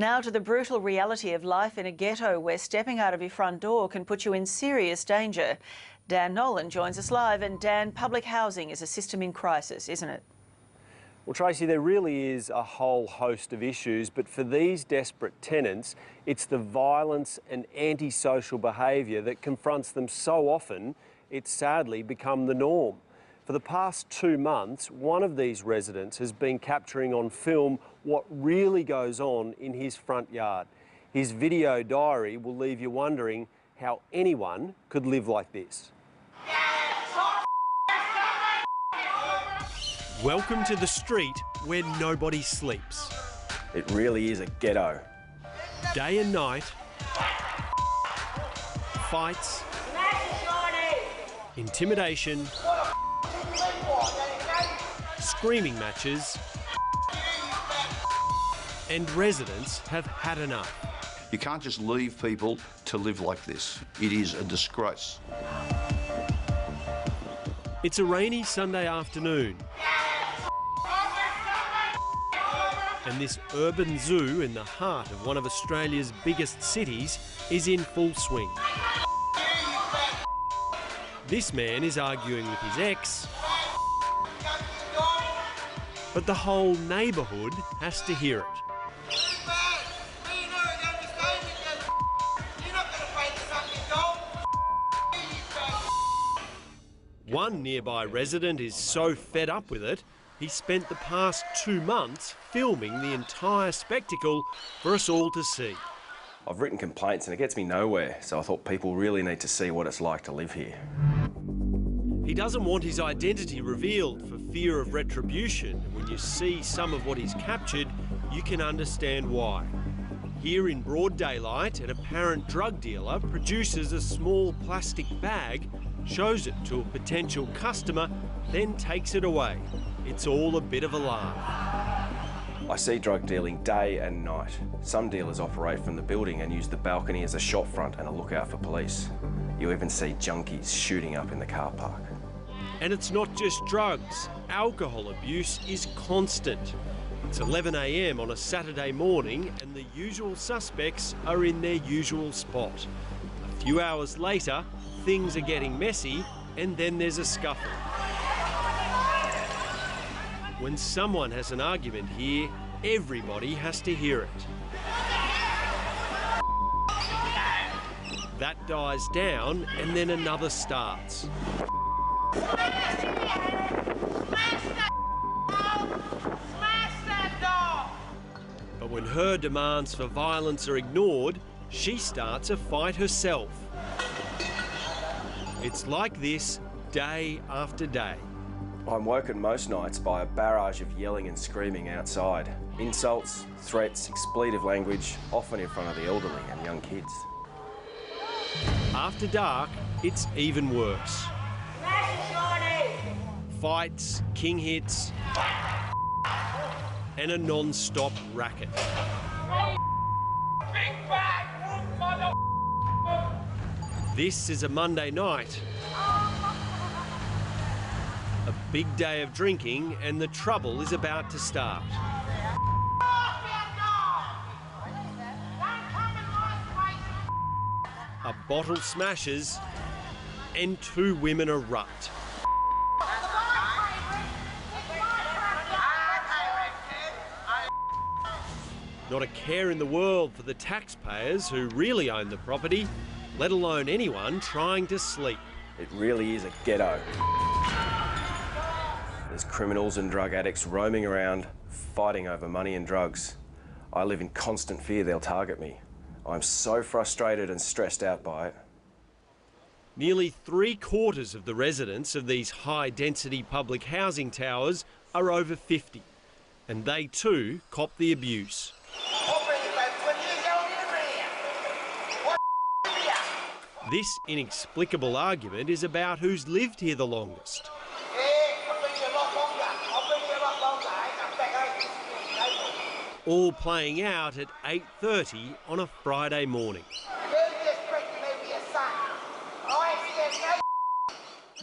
Now to the brutal reality of life in a ghetto where stepping out of your front door can put you in serious danger. Dan Nolan joins us live. And Dan, public housing is a system in crisis, isn't it? Well, Tracy, there really is a whole host of issues, but for these desperate tenants, it's the violence and antisocial behaviour that confronts them so often, it's sadly become the norm. For the past 2 months, one of these residents has been capturing on film what really goes on in his front yard. His video diary will leave you wondering how anyone could live like this. Welcome to the street where nobody sleeps. It really is a ghetto. Day and night, fights, intimidation, screaming matches, and residents have had enough. You can't just leave people to live like this. It is a disgrace. It's a rainy Sunday afternoon, and this urban zoo in the heart of one of Australia's biggest cities is in full swing. This man is arguing with his ex, but the whole neighbourhood has to hear it. One nearby resident is so fed up with it, he spent the past 2 months filming the entire spectacle for us all to see. I've written complaints and it gets me nowhere, so I thought people really need to see what it's like to live here. He doesn't want his identity revealed for fear of retribution. When you see some of what he's captured, you can understand why. Here in broad daylight, an apparent drug dealer produces a small plastic bag, shows it to a potential customer, then takes it away. It's all a bit of a laugh. I see drug dealing day and night. Some dealers operate from the building and use the balcony as a shop front and a lookout for police. You even see junkies shooting up in the car park. And it's not just drugs. Alcohol abuse is constant. It's 11 a.m. on a Saturday morning and the usual suspects are in their usual spot. A few hours later, things are getting messy and then there's a scuffle. When someone has an argument here, everybody has to hear it. That dies down and then another starts. But when her demands for violence are ignored, she starts a fight herself. It's like this day after day. I'm woken most nights by a barrage of yelling and screaming outside. Insults, threats, expletive language, often in front of the elderly and young kids. After dark, it's even worse. Fights, king hits, and a non-stop racket. This is a Monday night. A big day of drinking and the trouble is about to start. A bottle smashes and 2 women erupt. Not a care in the world for the taxpayers who really own the property, let alone anyone trying to sleep. It really is a ghetto. There's criminals and drug addicts roaming around, fighting over money and drugs. I live in constant fear they'll target me. I'm so frustrated and stressed out by it. Nearly 3/4 of the residents of these high-density public housing towers are over 50, and they too cop the abuse. This inexplicable argument is about who's lived here the longest. All playing out at 8:30 on a Friday morning.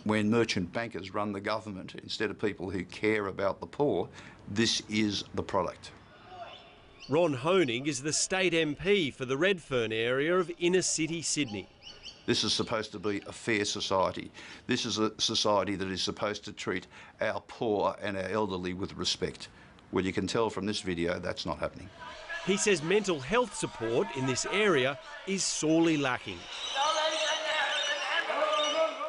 When merchant bankers run the government instead of people who care about the poor, this is the product. Ron Hoenig is the state MP for the Redfern area of inner city Sydney. This is supposed to be a fair society. This is a society that is supposed to treat our poor and our elderly with respect. Well, you can tell from this video that's not happening. He says mental health support in this area is sorely lacking.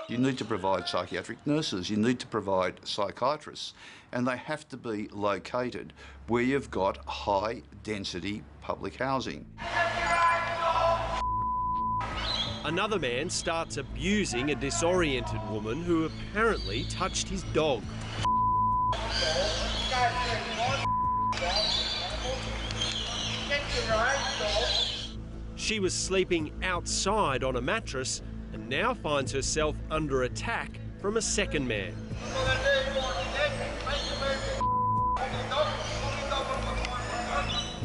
You need to provide psychiatric nurses, you need to provide psychiatrists, and they have to be located where you've got high density public housing. Another man starts abusing a disoriented woman who apparently touched his dog. She was sleeping outside on a mattress and now finds herself under attack from a second man.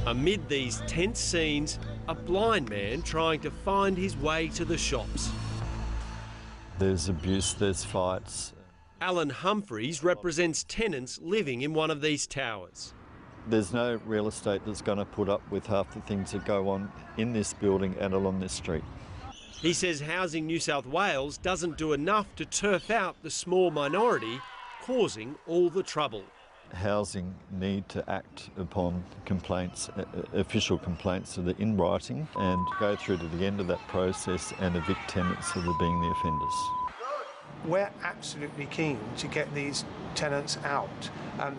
Amid these tense scenes, a blind man trying to find his way to the shops. There's abuse, there's fights. Alan Humphreys represents tenants living in one of these towers. There's no real estate that's going to put up with half the things that go on in this building and along this street. He says Housing New South Wales doesn't do enough to turf out the small minority causing all the trouble. Housing need to act upon complaints, official complaints that are in writing, and go through to the end of that process and evict tenants that are being the offenders. We're absolutely keen to get these tenants out.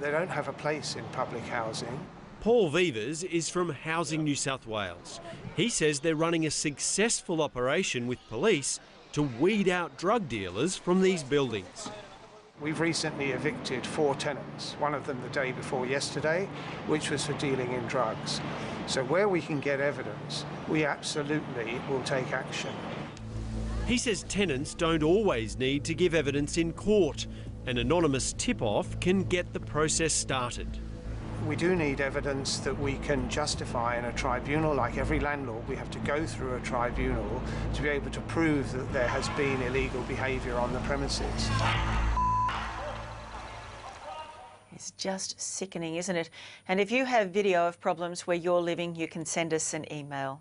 They don't have a place in public housing. Paul Vivers is from Housing New South Wales. He says they're running a successful operation with police to weed out drug dealers from these buildings. We've recently evicted 4 tenants, one of them the day before yesterday, which was for dealing in drugs. So where we can get evidence, we absolutely will take action. He says tenants don't always need to give evidence in court. An anonymous tip-off can get the process started. We do need evidence that we can justify in a tribunal. Like every landlord, we have to go through a tribunal to be able to prove that there has been illegal behaviour on the premises. It's just sickening, isn't it? And if you have video of problems where you're living, you can send us an email.